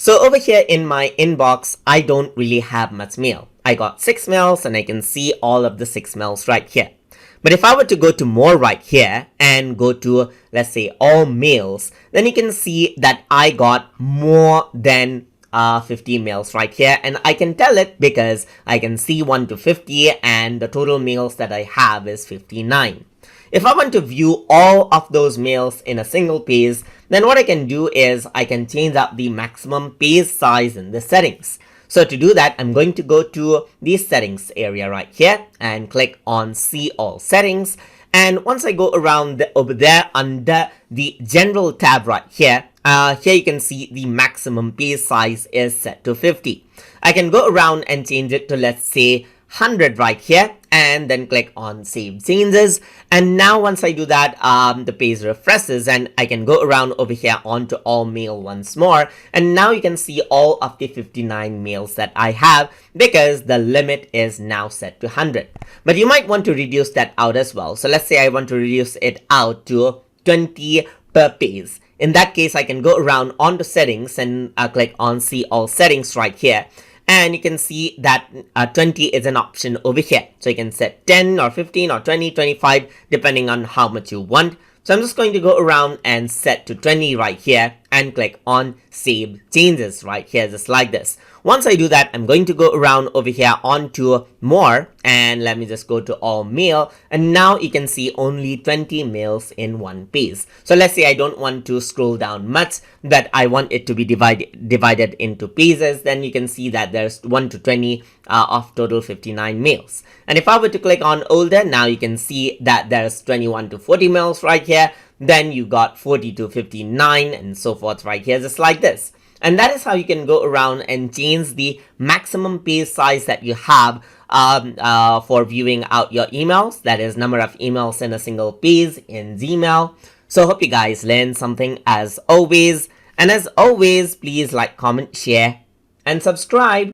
So over here in my inbox, I don't really have much mail. I got 6 mails and I can see all of the 6 mails right here. But if I were to go to more right here and go to, let's say, all mails, then you can see that I got more than 50 mails right here, and I can tell it because I can see 1 to 50 and the total mails that I have is 59. If I want to view all of those mails in a single page, then what I can do is I can change out the maximum page size in the settings. So to do that, I'm going to go to the settings area right here and click on see all settings. And once I go around over there under the general tab right here, here you can see the maximum page size is set to 50. I can go around and change it to, let's say, 100 right here, and then click on save changes. And now once I do that, the page refreshes and I can go around over here onto all mail once more, and now you can see all of the 59 mails that I have because the limit is now set to 100. But you might want to reduce that out as well. So let's say I want to reduce it out to 20 per page. In that case, I can go around onto settings and click on see all settings right here. And you can see that 20 is an option over here. So you can set 10 or 15 or 20, 25, depending on how much you want. So I'm just going to go around and set to 20 right here and click on save changes right here, just like this. Once I do that, I'm going to go around over here onto more, and let me just go to all mail, and now you can see only 20 mails in one page. So let's say I don't want to scroll down much, but I want it to be divided into pages, then you can see that there's 1 to 20 of total 59 mails. And if I were to click on older, now you can see that there's 21 to 40 mails right here, then you got 40 to 59 and so forth right here, just like this. And that is how you can go around and change the maximum page size that you have for viewing out your emails. That is number of emails in a single page in Gmail. So hope you guys learned something as always. And as always, please like, comment, share, and subscribe.